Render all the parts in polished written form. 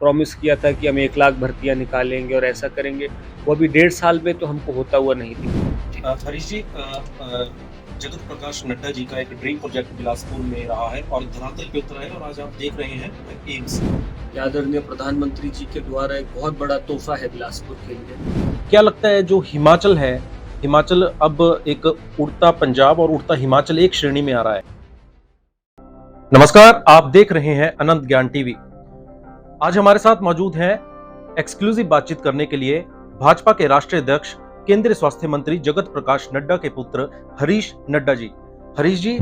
Promise किया था कि हम 1 लाख भर्तियाँ निकालेंगे और ऐसा करेंगे, वो अभी 1.5 साल में तो हमको होता हुआ नहीं दिखा। हरीश जी, जगत प्रकाश नड्डा जी का एक ड्रीम प्रोजेक्ट बिलासपुर में रहा है और धरातल पे उतरा है और आज आप देख रहे हैं एम्स। आदरणीय प्रधानमंत्री जी के द्वारा एक बहुत बड़ा तोहफा है बिलासपुर के लिए। क्या लगता है जो हिमाचल है, हिमाचल अब एक उड़ता पंजाब और उड़ता हिमाचल एक श्रेणी में आ रहा है। नमस्कार, आप देख रहे हैं अनंत ज्ञान टीवी। आज हमारे साथ मौजूद हैं एक्सक्लूसिव बातचीत करने के लिए भाजपा के राष्ट्रीय अध्यक्ष केंद्रीय स्वास्थ्य मंत्री जगत प्रकाश नड्डा के पुत्र हरीश नड्डा जी। हरीश जी,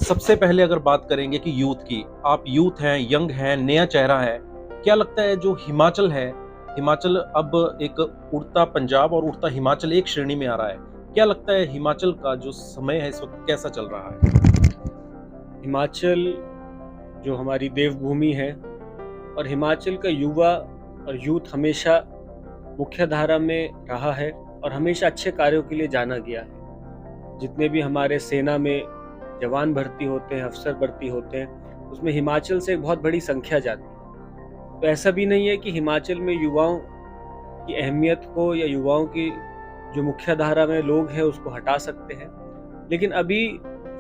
सबसे पहले अगर बात करेंगे कि यूथ की, आप यूथ हैं, यंग हैं, नया चेहरा है, क्या लगता है जो हिमाचल है, हिमाचल अब एक उड़ता पंजाब और उड़ता हिमाचल एक श्रेणी में आ रहा है, क्या लगता है हिमाचल का जो समय है इस वक्त कैसा चल रहा है? हिमाचल जो हमारी देवभूमि है और हिमाचल का युवा और यूथ हमेशा मुख्य धारा में रहा है और हमेशा अच्छे कार्यों के लिए जाना गया है। जितने भी हमारे सेना में जवान भर्ती होते हैं, अफसर भर्ती होते हैं, उसमें हिमाचल से एक बहुत बड़ी संख्या जाती है। तो ऐसा भी नहीं है कि हिमाचल में युवाओं की अहमियत को या युवाओं की जो मुख्य धारा में लोग हैं उसको हटा सकते हैं, लेकिन अभी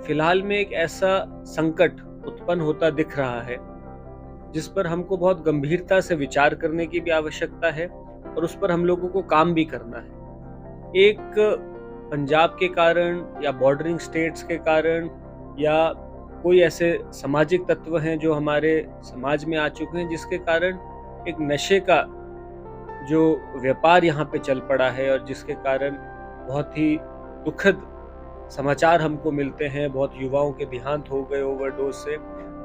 फिलहाल में एक ऐसा संकट उत्पन्न होता दिख रहा है जिस पर हमको बहुत गंभीरता से विचार करने की भी आवश्यकता है और उस पर हम लोगों को काम भी करना है। एक पंजाब के कारण या बॉर्डरिंग स्टेट्स के कारण या कोई ऐसे सामाजिक तत्व हैं जो हमारे समाज में आ चुके हैं जिसके कारण एक नशे का जो व्यापार यहाँ पे चल पड़ा है और जिसके कारण बहुत ही दुखद समाचार हमको मिलते हैं, बहुत युवाओं के देहांत हो गए ओवरडोज से।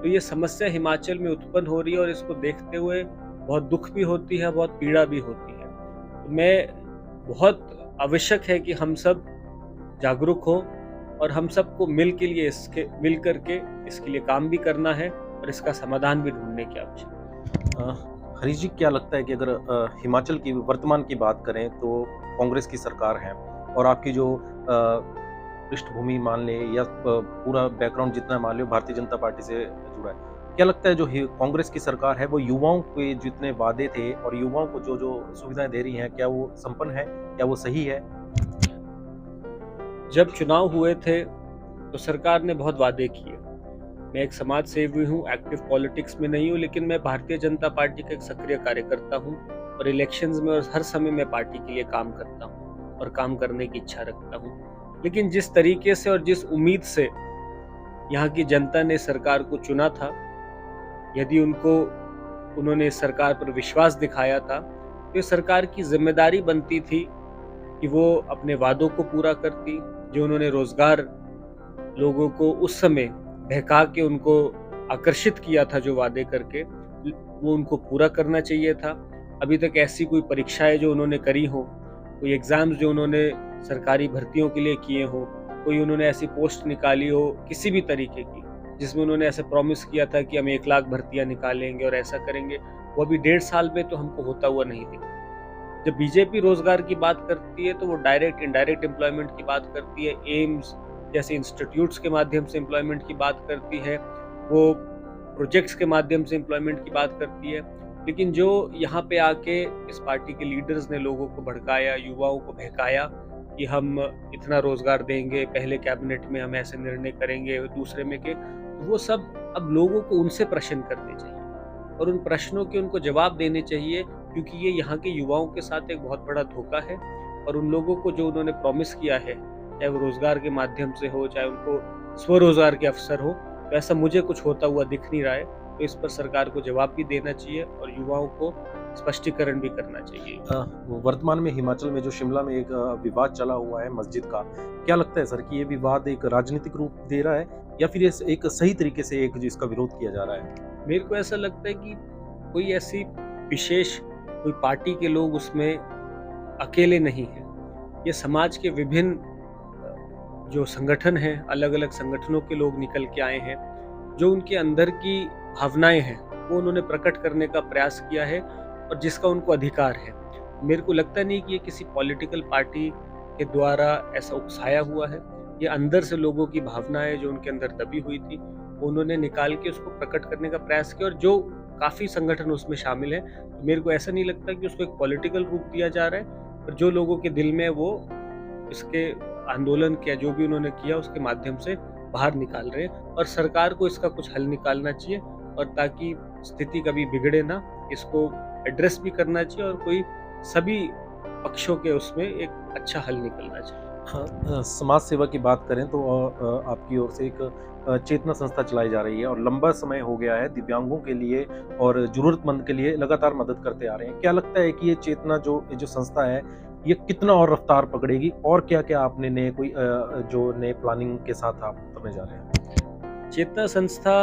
तो ये समस्या हिमाचल में उत्पन्न हो रही है और इसको देखते हुए बहुत दुख भी होती है, बहुत पीड़ा भी होती है। तो मैं बहुत आवश्यक है कि हम सब जागरूक हो और हम सबको मिल करके इसके लिए काम भी करना है और इसका समाधान भी ढूंढने की आवश्यकता है। हरीश जी, क्या लगता है कि अगर हिमाचल की वर्तमान की बात करें तो कांग्रेस की सरकार है और आपकी जो पृष्ठभूमि मान ले या पूरा बैकग्राउंड जितना मान ले भारतीय जनता पार्टी से जुड़ा है, क्या लगता है जो कांग्रेस की सरकार है वो युवाओं के जितने वादे थे और युवाओं को जो जो सुविधाएं दे रही हैं, क्या वो संपन्न है, क्या वो सही है? जब चुनाव हुए थे तो सरकार ने बहुत वादे किए। मैं एक समाज सेवी हूँ, एक्टिव पॉलिटिक्स में नहीं हूँ, लेकिन मैं भारतीय जनता पार्टी का एक सक्रिय कार्यकर्ता हूँ और इलेक्शंस में और हर समय मैं पार्टी के लिए काम करता हूँ और काम करने की इच्छा रखता हूँ। लेकिन जिस तरीके से और जिस उम्मीद से यहाँ की जनता ने सरकार को चुना था, यदि उन्होंने इस सरकार पर विश्वास दिखाया था, तो इस सरकार की जिम्मेदारी बनती थी कि वो अपने वादों को पूरा करती। जो उन्होंने रोजगार लोगों को उस समय बहका के उनको आकर्षित किया था, जो वादे करके, वो उनको पूरा करना चाहिए था। अभी तक ऐसी कोई परीक्षाएं जो उन्होंने करी हो, कोई एग्जाम्स जो उन्होंने सरकारी भर्तियों के लिए किए हो, कोई उन्होंने ऐसी पोस्ट निकाली हो किसी भी तरीके की जिसमें उन्होंने ऐसे प्रॉमिस किया था कि हम 1 लाख भर्तियां निकालेंगे और ऐसा करेंगे, वो अभी 1.5 साल में तो हमको होता हुआ नहीं दिखा। जब बीजेपी रोजगार की बात करती है तो वो डायरेक्ट इनडायरेक्ट एम्प्लॉयमेंट की बात करती है, एम्स जैसे इंस्टीट्यूट्स के माध्यम से एम्प्लॉयमेंट की बात करती है, वो प्रोजेक्ट्स के माध्यम से एम्प्लॉयमेंट की बात करती है। लेकिन जो यहाँ पे आके इस पार्टी के लीडर्स ने लोगों को भड़काया, युवाओं को बहकाया कि हम इतना रोजगार देंगे, पहले कैबिनेट में हम ऐसे निर्णय करेंगे, दूसरे में के, वो सब अब लोगों को उनसे प्रश्न करने चाहिए और उन प्रश्नों के उनको जवाब देने चाहिए, क्योंकि ये यहाँ के युवाओं के साथ एक बहुत बड़ा धोखा है। और उन लोगों को जो उन्होंने प्रॉमिस किया है, चाहे वो रोजगार के माध्यम से हो, चाहे उनको स्वरोजगार के अवसर हो, तो ऐसा मुझे कुछ होता हुआ दिख नहीं रहा है। तो इस पर सरकार को जवाब भी देना चाहिए और युवाओं को स्पष्टीकरण भी करना चाहिए। वर्तमान में हिमाचल में जो शिमला में एक विवाद चला हुआ है मस्जिद का, क्या लगता है सर कि ये विवाद एक राजनीतिक रूप दे रहा है या फिर एक सही तरीके से एक जिसका विरोध किया जा रहा है? मेरे को ऐसा लगता है कि कोई ऐसी विशेष कोई पार्टी के लोग उसमें अकेले नहीं हैं। ये समाज के विभिन्न जो संगठन हैं, अलग अलग संगठनों के लोग निकल के आए हैं, जो उनके अंदर की भावनाएं हैं वो उन्होंने प्रकट करने का प्रयास किया है और जिसका उनको अधिकार है। मेरे को लगता नहीं कि ये किसी पॉलिटिकल पार्टी के द्वारा ऐसा उकसाया हुआ है। ये अंदर से लोगों की भावनाएं जो उनके अंदर दबी हुई थी, उन्होंने निकाल के उसको प्रकट करने का प्रयास किया और जो काफ़ी संगठन उसमें शामिल है। तो मेरे को ऐसा नहीं लगता कि उसको एक पॉलिटिकल रूप दिया जा रहा है, पर जो लोगों के दिल में है वो इसके आंदोलन किया, जो भी उन्होंने किया उसके माध्यम से बाहर निकाल रहे हैं, और सरकार को इसका कुछ हल निकालना चाहिए, और ताकि स्थिति कभी बिगड़े ना, इसको एड्रेस भी करना चाहिए और कोई सभी पक्षों के उसमें एक अच्छा हल निकलना चाहिए। समाज सेवा की बात करें तो आपकी ओर से एक चेतना संस्था चलाई जा रही है और लंबा समय हो गया है दिव्यांगों के लिए और जरूरतमंद के लिए लगातार मदद करते आ रहे हैं। क्या लगता है कि ये चेतना जो संस्था है ये कितना और रफ्तार पकड़ेगी, और क्या क्या आपने नए कोई जो नए प्लानिंग के साथ आप करने जा रहे हैं? चेतना संस्था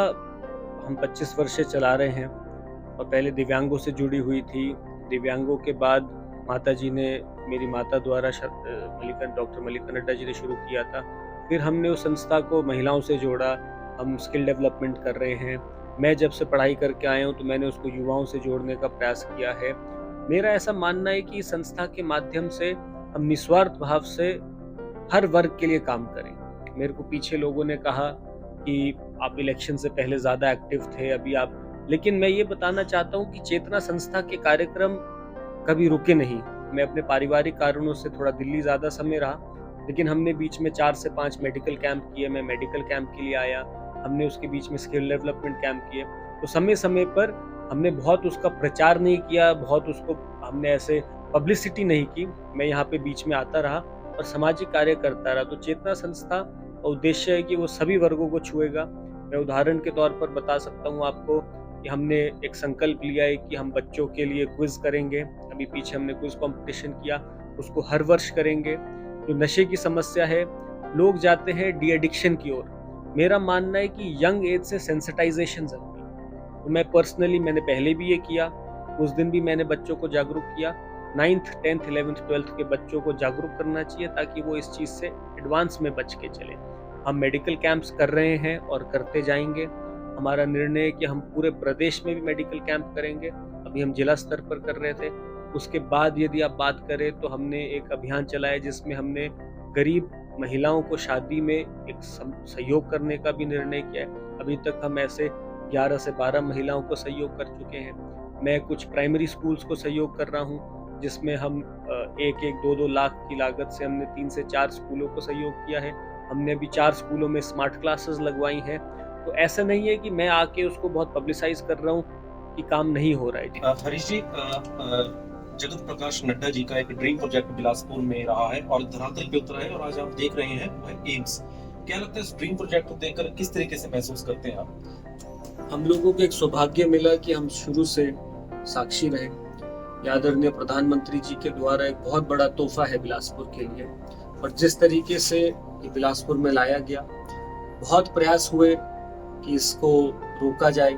हम 25 वर्ष से चला रहे हैं, और पहले दिव्यांगों से जुड़ी हुई थी। दिव्यांगों के बाद माताजी ने, मेरी माता द्वारा डॉक्टर मल्लिका नड्डा जी ने शुरू किया था। फिर हमने उस संस्था को महिलाओं से जोड़ा, हम स्किल डेवलपमेंट कर रहे हैं। मैं जब से पढ़ाई करके आया हूँ तो मैंने उसको युवाओं से जोड़ने का प्रयास किया है। मेरा ऐसा मानना है कि इस संस्था के माध्यम से हम निस्वार्थ भाव से हर वर्ग के लिए काम करें। मेरे को पीछे लोगों ने कहा कि आप इलेक्शन से पहले ज़्यादा एक्टिव थे, अभी आप, लेकिन मैं ये बताना चाहता हूँ कि चेतना संस्था के कार्यक्रम कभी रुके नहीं। मैं अपने पारिवारिक कारणों से थोड़ा दिल्ली ज़्यादा समय रहा, लेकिन हमने बीच में 4 से 5 मेडिकल कैंप किए। मैं मेडिकल कैंप के लिए आया, हमने उसके बीच में स्किल डेवलपमेंट कैंप किए। तो समय समय पर हमने बहुत उसका प्रचार नहीं किया, बहुत उसको हमने ऐसे पब्लिसिटी नहीं की। मैं यहाँ पे बीच में आता रहा और सामाजिक कार्य करता रहा। तो चेतना संस्था का उद्देश्य है कि वो सभी वर्गों को छुएगा। मैं उदाहरण के तौर पर बता सकता हूँ आपको कि हमने एक संकल्प लिया है कि हम बच्चों के लिए क्विज करेंगे। अभी पीछे हमने क्विज कंपटीशन किया, उसको हर वर्ष करेंगे। जो नशे की समस्या है, लोग जाते हैं डी एडिक्शन की ओर। मेरा मानना है कि यंग एज से सेंसिटाइजेशन जरूरी है। तो मैं पर्सनली, मैंने पहले भी ये किया, उस दिन भी मैंने बच्चों को जागरूक किया। 9th, 10th, 11th, 12th के बच्चों को जागरूक करना चाहिए ताकि वो इस चीज़ से एडवांस में बच के चले। हम मेडिकल कैंप्स कर रहे हैं और करते जाएंगे। हमारा निर्णय है कि हम पूरे प्रदेश में भी मेडिकल कैंप करेंगे। अभी हम जिला स्तर पर कर रहे थे। उसके बाद यदि आप बात करें तो हमने एक अभियान चलाया जिसमें हमने गरीब महिलाओं को शादी में एक सहयोग करने का भी निर्णय किया है। अभी तक हम ऐसे 11 से 12 महिलाओं को सहयोग कर चुके हैं। मैं कुछ प्राइमरी स्कूल्स को सहयोग कर रहा हूँ, जिसमें हम 1-1, 2-2 लाख की लागत से हमने 3 से 4 स्कूलों को सहयोग किया है। हमने अभी 4 स्कूलों में स्मार्ट क्लासेस लगवाई हैं। तो ऐसा नहीं है कि मैं आके उसको बहुत पब्लिसाइज कर रहा हूँ कि काम नहीं हो रहा है। हरीश जी, जगत प्रकाश नड्डा जी का एक ड्रीम प्रोजेक्ट बिलासपुर में रहा है और धरातल पे उतरा है, और आज आप देख रहे हैं वह एम्स। क्या लगता है इस ड्रीम प्रोजेक्ट को देखकर किस तरीके से महसूस करते हैं आप? हम लोगों को एक सौभाग्य मिला कि हम शुरू से साक्षी रहे। आदरणीय प्रधानमंत्री जी के द्वारा एक बहुत बड़ा तोहफा है बिलासपुर के लिए, और जिस तरीके से ये बिलासपुर में लाया गया, बहुत प्रयास हुए कि इसको रोका जाए,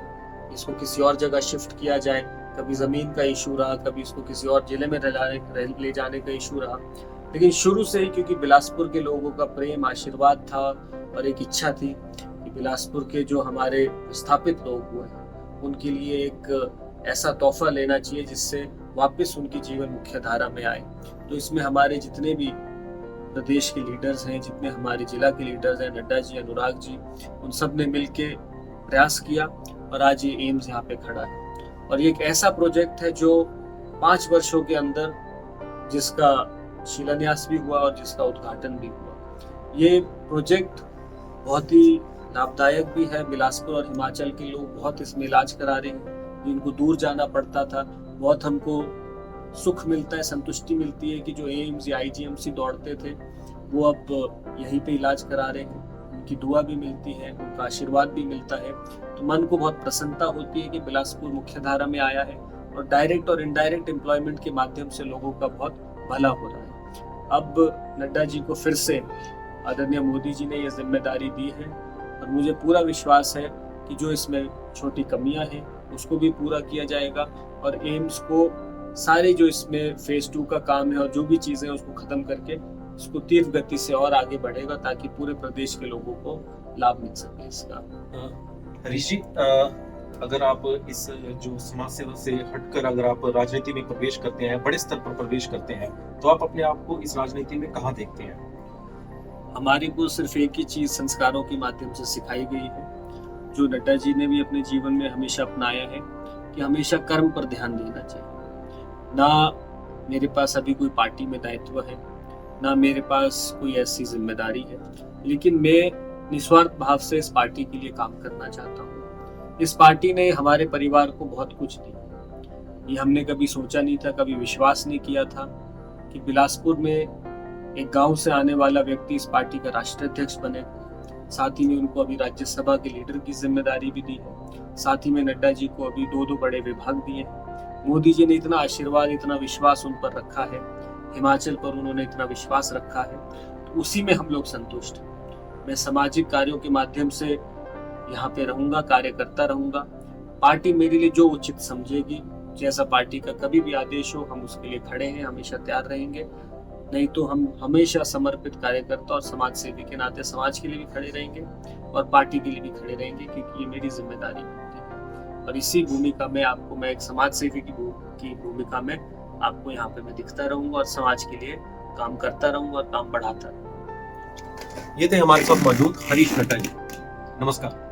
इसको किसी और जगह शिफ्ट किया जाए। कभी जमीन का इशू रहा, कभी इसको किसी और जिले में ले जाने का इशू रहा, लेकिन शुरू से ही क्योंकि बिलासपुर के लोगों का प्रेम, आशीर्वाद था और एक इच्छा थी कि बिलासपुर के जो हमारे विस्थापित लोग हुए उनके लिए एक ऐसा तोहफा लेना चाहिए जिससे वापस उनकी जीवन मुख्य धारा में आए। तो इसमें हमारे जितने भी प्रदेश के लीडर्स हैं, जितने हमारे जिला के लीडर्स हैं, नड्डा जी, अनुराग जी, उन सब ने मिलके प्रयास किया और आज ये एम्स यहाँ पे खड़ा है। और ये एक ऐसा प्रोजेक्ट है जो 5 वर्षों के अंदर जिसका शिलान्यास भी हुआ और जिसका उद्घाटन भी हुआ। ये प्रोजेक्ट बहुत ही लाभदायक भी है। बिलासपुर और हिमाचल के लोग बहुत इसमें इलाज करा रहे हैं, जिनको दूर जाना पड़ता था। बहुत हमको सुख मिलता है, संतुष्टि मिलती है कि जो एम्स या IGMC दौड़ते थे वो अब यहीं पे इलाज करा रहे हैं। उनकी दुआ भी मिलती है, उनका आशीर्वाद भी मिलता है, तो मन को बहुत प्रसन्नता होती है कि बिलासपुर मुख्य धारा में आया है और डायरेक्ट और इनडायरेक्ट एम्प्लॉयमेंट के माध्यम से लोगों का बहुत भला हो रहा है। अब नड्डा जी को फिर से आदरणीय मोदी जी ने ये जिम्मेदारी दी है और मुझे पूरा विश्वास है कि जो इसमें छोटी कमियां हैं उसको भी पूरा किया जाएगा और एम्स को सारे जो इसमें फेज 2 का काम है और जो भी चीजें हैं उसको खत्म करके इसको तीव्र गति से और आगे बढ़ेगा ताकि पूरे प्रदेश के लोगों को लाभ मिल सके इसका। हरीश जी, अगर आप इस जो समाज सेवा से हटकर अगर आप राजनीति में प्रवेश करते हैं, बड़े स्तर पर प्रवेश करते हैं, तो आप अपने आप को इस राजनीति में कहाँ देखते हैं? हमारे को सिर्फ एक ही चीज संस्कारों के माध्यम से सिखाई गई है, जो नड्डा जी ने भी अपने जीवन में हमेशा अपनाया है कि हमेशा कर्म पर ध्यान देना चाहिए। ना मेरे पास अभी कोई पार्टी में दायित्व है, ना मेरे पास कोई ऐसी जिम्मेदारी है, लेकिन मैं निस्वार्थ भाव से इस पार्टी के लिए काम करना चाहता हूँ। इस पार्टी ने हमारे परिवार को बहुत कुछ दिया। ये हमने कभी सोचा नहीं था, कभी विश्वास नहीं किया था कि बिलासपुर में एक गांव से आने वाला व्यक्ति इस पार्टी का राष्ट्रीय अध्यक्ष बने। साथ ही में उनको अभी राज्यसभा के लीडर की जिम्मेदारी भी दी है। साथ ही में नड्डा जी को अभी 2 बड़े विभाग दिए। मोदी जी ने इतना आशीर्वाद, इतना विश्वास उन पर रखा है, हिमाचल पर उन्होंने इतना विश्वास रखा है, तो उसी में हम लोग संतुष्ट हैं। मैं सामाजिक कार्यों के माध्यम से यहाँ पे रहूंगा, कार्य करता रहूंगा। पार्टी मेरे लिए जो उचित समझेगी, जैसा पार्टी का कभी भी आदेश हो, हम उसके लिए खड़े हैं, हमेशा तैयार रहेंगे। नहीं तो हम हमेशा समर्पित कार्यकर्ता और समाज सेवी के नाते समाज के लिए भी खड़े रहेंगे और पार्टी के लिए भी खड़े रहेंगे, क्योंकि ये मेरी जिम्मेदारी होती है। और इसी भूमिका में आपको, मैं एक समाज सेवी की भूमिका में आपको यहाँ पे मैं दिखता रहूंगा और समाज के लिए काम करता रहूंगा और काम बढ़ाता रहूंगा। ये थे हमारे साथ मौजूद हरीश नड्डा जी। नमस्कार।